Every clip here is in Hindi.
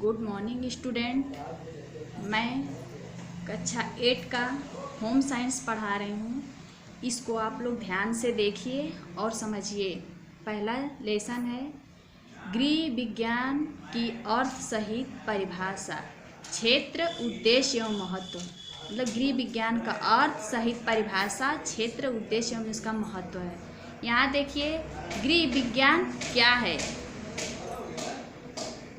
Good morning student. मैं कक्षा 8 का होम साइंस पढ़ा रही हूँ। इसको आप लोग ध्यान से देखिए और समझिए। पहला लेसन है गृह विज्ञान की अर्थ सहित परिभाषा, क्षेत्र, उद्देश्य एवं महत्व। मतलब गृह विज्ञान का अर्थ सहित परिभाषा, क्षेत्र, उद्देश्य एवं इसका महत्व है। यहाँ देखिए गृह विज्ञान क्या है।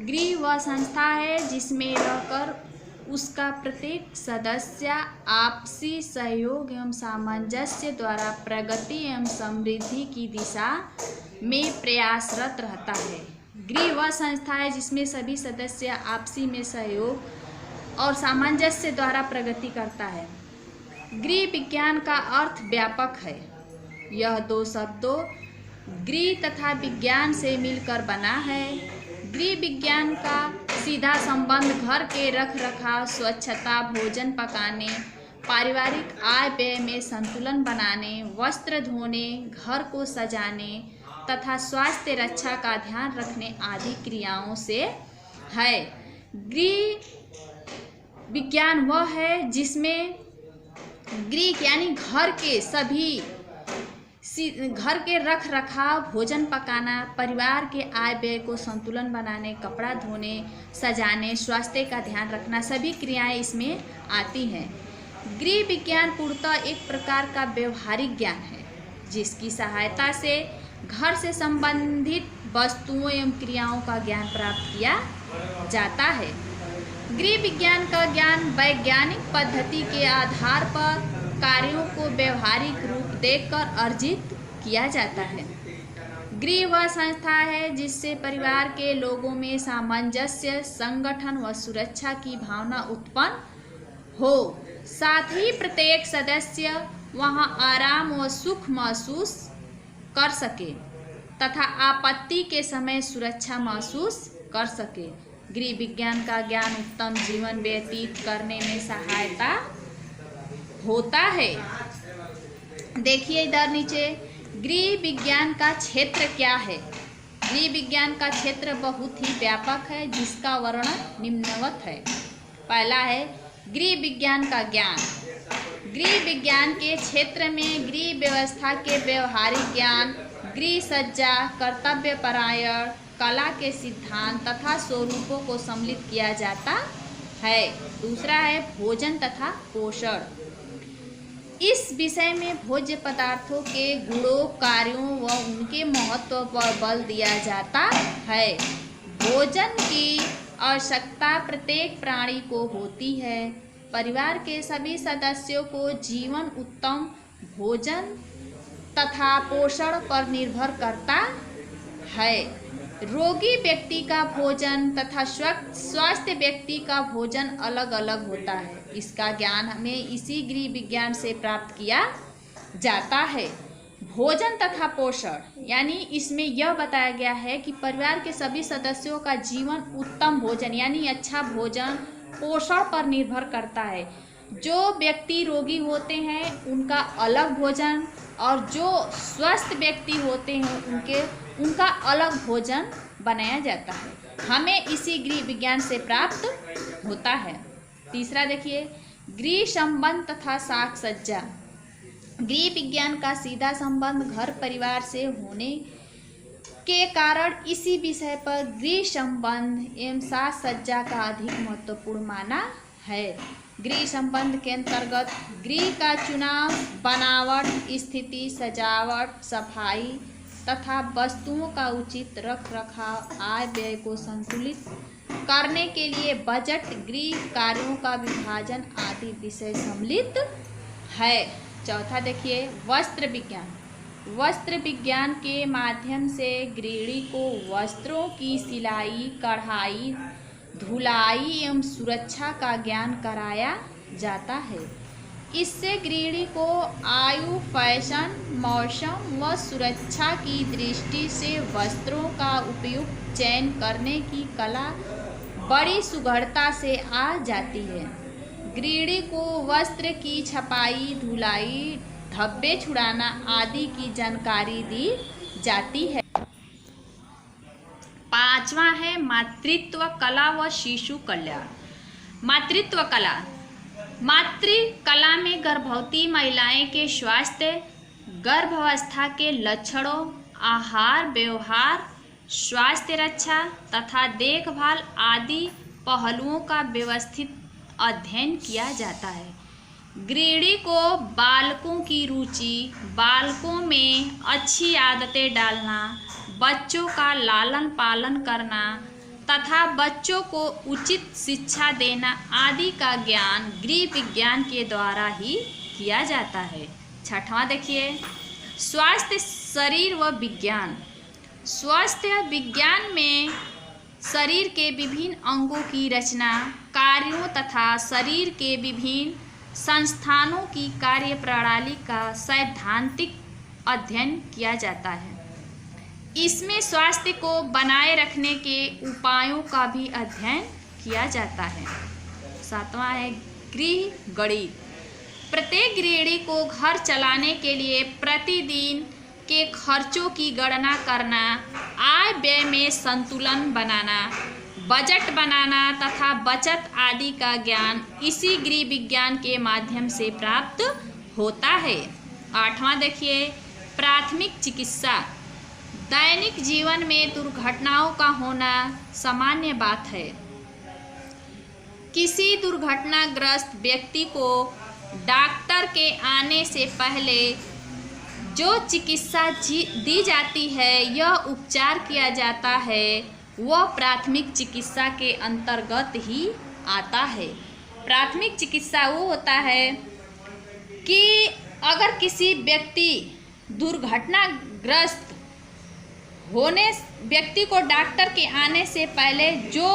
गृह वह संस्था है जिसमें रहकर उसका प्रत्येक सदस्य आपसी सहयोग एवं सामंजस्य द्वारा प्रगति एवं समृद्धि की दिशा में प्रयासरत रहता है। गृह वह संस्था है जिसमें सभी सदस्य आपसी में सहयोग और सामंजस्य द्वारा प्रगति करता है। गृह विज्ञान का अर्थ व्यापक है। यह दो शब्दों गृह तथा विज्ञान से मिलकर बना है। गृह विज्ञान का सीधा संबंध घर के रख रखाव, स्वच्छता, भोजन पकाने, पारिवारिक आय व्यय में संतुलन बनाने, वस्त्र धोने, घर को सजाने तथा स्वास्थ्य रक्षा का ध्यान रखने आदि क्रियाओं से है। गृह विज्ञान वह है जिसमें गृह यानी घर के सभी घर के रख रखाव, भोजन पकाना, परिवार के आय व्यय को संतुलन बनाने, कपड़ा धोने, सजाने, स्वास्थ्य का ध्यान रखना, सभी क्रियाएं इसमें आती हैं। गृह विज्ञान पूर्णतः एक प्रकार का व्यवहारिक ज्ञान है जिसकी सहायता से घर से संबंधित वस्तुओं एवं क्रियाओं का ज्ञान प्राप्त किया जाता है। गृह विज्ञान का ज्ञान वैज्ञानिक पद्धति के आधार पर कार्यों को व्यवहारिक रूप देकर अर्जित किया जाता है। गृह वह संस्था है जिससे परिवार के लोगों में सामंजस्य, संगठन व सुरक्षा की भावना उत्पन्न हो। साथ ही प्रत्येक सदस्य वहां आराम व सुख महसूस कर सके तथा आपत्ति के समय सुरक्षा महसूस कर सके। गृह विज्ञान का ज्ञान उत्तम जीवन व्यतीत करने में सहायता होता है। देखिए इधर नीचे गृह विज्ञान का क्षेत्र क्या है। गृह विज्ञान का क्षेत्र बहुत ही व्यापक है जिसका वर्णन निम्नवत है। पहला है गृह विज्ञान का ज्ञान। गृह विज्ञान के क्षेत्र में गृह व्यवस्था के व्यवहारिक ज्ञान, गृह सज्जा, कर्तव्य परायण, कला के सिद्धांत तथा स्वरूपों को सम्मिलित किया जाता है। दूसरा है भोजन तथा पोषण। इस विषय में भोज्य पदार्थों के गुणों, कार्यों व उनके महत्व पर बल दिया जाता है। भोजन की आवश्यकता प्रत्येक प्राणी को होती है। परिवार के सभी सदस्यों को जीवन उत्तम भोजन तथा पोषण पर निर्भर करता है। रोगी व्यक्ति का भोजन तथा स्वस्थ व्यक्ति का भोजन अलग अलग होता है। इसका ज्ञान हमें इसी गृह विज्ञान से प्राप्त किया जाता है। भोजन तथा पोषण यानी इसमें यह बताया गया है कि परिवार के सभी सदस्यों का जीवन उत्तम भोजन यानी अच्छा भोजन पोषण पर निर्भर करता है। जो व्यक्ति रोगी होते हैं उनका अलग भोजन और जो स्वस्थ व्यक्ति होते हैं उनका अलग भोजन बनाया जाता है। हमें इसी गृह विज्ञान से प्राप्त होता है। तीसरा देखिए गृह संबंध तथा साज सज्जा। गृह विज्ञान का सीधा संबंध घर परिवार से होने के कारण इसी विषय पर गृह संबंध एवं साज सज्जा का अधिक महत्वपूर्ण माना है। गृह संबंध के अंतर्गत गृह का चुनाव, बनावट, स्थिति, सजावट, सफाई तथा वस्तुओं का उचित रख रखाव, आय व्यय को संतुलित करने के लिए बजट, गृह कार्यों का विभाजन आदि विषय सम्मिलित है। चौथा देखिए वस्त्र विज्ञान। वस्त्र विज्ञान के माध्यम से गृहिणी को वस्त्रों की सिलाई, कढ़ाई, धुलाई एवं सुरक्षा का ज्ञान कराया जाता है। इससे गृहिणी को आयु, फैशन, मौसम व सुरक्षा की दृष्टि से वस्त्रों का उपयुक्त चयन करने की कला बड़ी सुगढ़ता से आ जाती है। गृहिणी को वस्त्र की छपाई, धुलाई, धब्बे छुड़ाना आदि की जानकारी दी जाती है। 5वां है मातृत्व कला व शिशु कल्याण। मातृत्व कला, मातृ कला में गर्भवती महिलाएं के स्वास्थ्य, गर्भावस्था के लक्षणों, आहार व्यवहार, स्वास्थ्य रक्षा तथा देखभाल आदि पहलुओं का व्यवस्थित अध्ययन किया जाता है। गृहिणी को बालकों की रुचि, बालकों में अच्छी आदतें डालना, बच्चों का लालन पालन करना तथा बच्चों को उचित शिक्षा देना आदि का ज्ञान गृह विज्ञान के द्वारा ही किया जाता है। 6वां देखिए, स्वास्थ्य शरीर व विज्ञान। स्वास्थ्य विज्ञान में शरीर के विभिन्न अंगों की रचना, कार्यों तथा शरीर के विभिन्न संस्थानों की कार्य प्रणाली का सैद्धांतिक अध्ययन किया जाता है। इसमें स्वास्थ्य को बनाए रखने के उपायों का भी अध्ययन किया जाता है। 7वां है गृह गणित। प्रत्येक गृहिणी को घर चलाने के लिए प्रतिदिन के खर्चों की गणना करना, आय व्यय में संतुलन बनाना, बजट बनाना तथा बचत आदि का ज्ञान इसी गृह विज्ञान के माध्यम से प्राप्त होता है। 8वां देखिए, प्राथमिक चिकित्सा। दैनिक जीवन में दुर्घटनाओं का होना सामान्य बात है। किसी दुर्घटनाग्रस्त व्यक्ति को डॉक्टर के आने से पहले जो चिकित्सा दी जाती है, यह उपचार किया जाता है, वह प्राथमिक चिकित्सा के अंतर्गत ही आता है। प्राथमिक चिकित्सा वो होता है कि अगर किसी व्यक्ति दुर्घटनाग्रस्त होने व्यक्ति को डॉक्टर के आने से पहले जो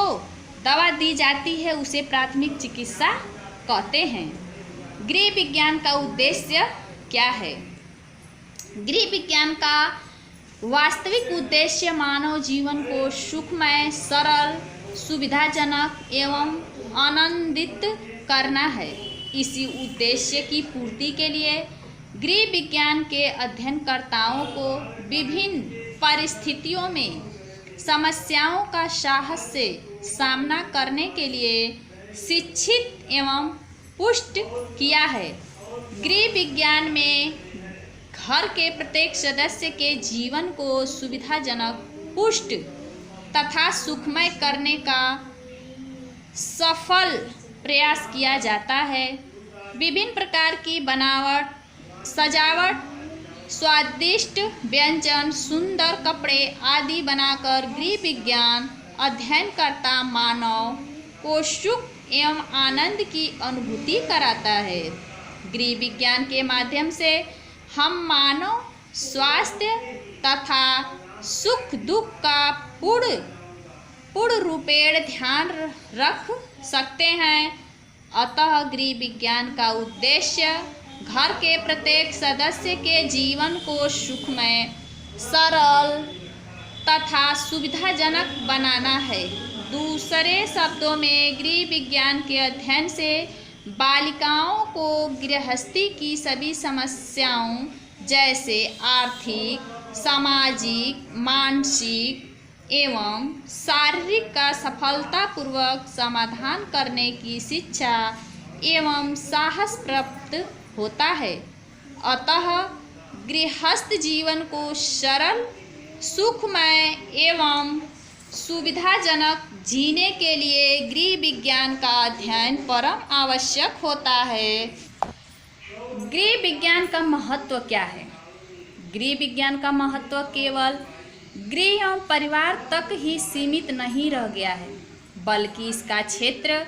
दवा दी जाती है उसे प्राथमिक चिकित्सा कहते हैं। गृह विज्ञान का उद्देश्य क्या है? गृह विज्ञान का वास्तविक उद्देश्य मानव जीवन को सुखमय, सरल, सुविधाजनक एवं आनंदित करना है। इसी उद्देश्य की पूर्ति के लिए गृह विज्ञान के अध्ययनकर्ताओं को विभिन्न परिस्थितियों में समस्याओं का साहस से सामना करने के लिए शिक्षित एवं पुष्ट किया है। गृह विज्ञान में घर के प्रत्येक सदस्य के जीवन को सुविधाजनक, पुष्ट तथा सुखमय करने का सफल प्रयास किया जाता है। विभिन्न प्रकार की बनावट, सजावट, स्वादिष्ट व्यंजन, सुंदर कपड़े आदि बनाकर गृह विज्ञान अध्ययनकर्ता मानव को सुख एवं आनंद की अनुभूति कराता है। गृह विज्ञान के माध्यम से हम मानव स्वास्थ्य तथा सुख दुख का पूर्ण रूपेण ध्यान रख सकते हैं। अतः गृह विज्ञान का उद्देश्य घर के प्रत्येक सदस्य के जीवन को सुखमय, सरल तथा सुविधाजनक बनाना है। दूसरे शब्दों में गृह विज्ञान के अध्ययन से बालिकाओं को गृहस्थी की सभी समस्याओं जैसे आर्थिक, सामाजिक, मानसिक एवं शारीरिक का सफलतापूर्वक समाधान करने की शिक्षा एवं साहस प्राप्त होता है। अतः गृहस्थ जीवन को सरल, सुखमय एवं सुविधाजनक जीने के लिए गृह विज्ञान का अध्ययन परम आवश्यक होता है। गृह विज्ञान का महत्व क्या है? गृह विज्ञान का महत्व केवल गृह एवं परिवार तक ही सीमित नहीं रह गया है, बल्कि इसका क्षेत्र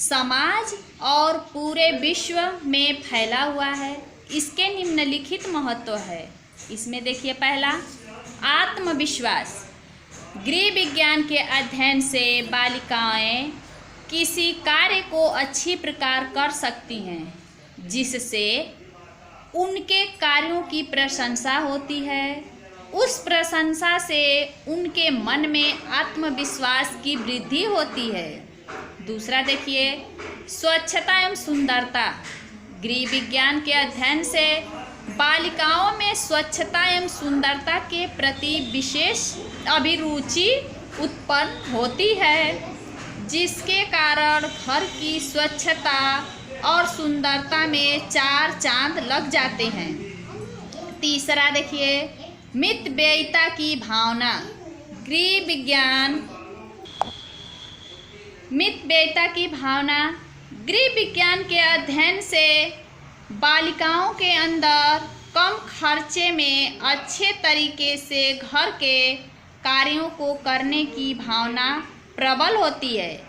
समाज और पूरे विश्व में फैला हुआ है। इसके निम्नलिखित महत्व है। इसमें देखिए, पहला, आत्मविश्वास। गृह विज्ञान के अध्ययन से बालिकाएं किसी कार्य को अच्छी प्रकार कर सकती हैं, जिससे उनके कार्यों की प्रशंसा होती है। उस प्रशंसा से उनके मन में आत्मविश्वास की वृद्धि होती है। दूसरा देखिए, स्वच्छता एवं सुंदरता। गृह विज्ञान के अध्ययन से बालिकाओं में स्वच्छता एवं सुंदरता के प्रति विशेष अभिरुचि उत्पन्न होती है, जिसके कारण घर की स्वच्छता और सुंदरता में चार चांद लग जाते हैं। तीसरा देखिए, मितव्ययिता की भावना। गृह विज्ञान मितव्ययिता की भावना गृह विज्ञान के अध्ययन से बालिकाओं के अंदर कम खर्चे में अच्छे तरीके से घर के कार्यों को करने की भावना प्रबल होती है।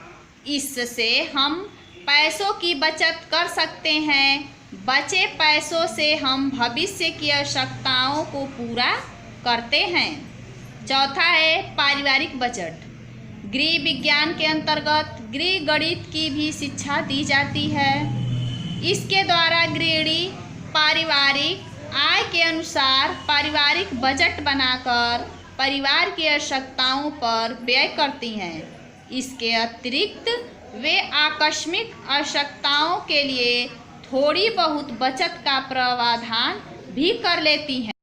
इससे हम पैसों की बचत कर सकते हैं। बचे पैसों से हम भविष्य की आवश्यकताओं को पूरा करते हैं। चौथा है पारिवारिक बजट। गृह विज्ञान के अंतर्गत गृह गणित की भी शिक्षा दी जाती है। इसके द्वारा गृहिणी पारिवारिक आय के अनुसार पारिवारिक बजट बनाकर परिवार की आवश्यकताओं पर व्यय करती हैं। इसके अतिरिक्त वे आकस्मिक आवश्यकताओं के लिए थोड़ी बहुत बचत का प्रावधान भी कर लेती हैं।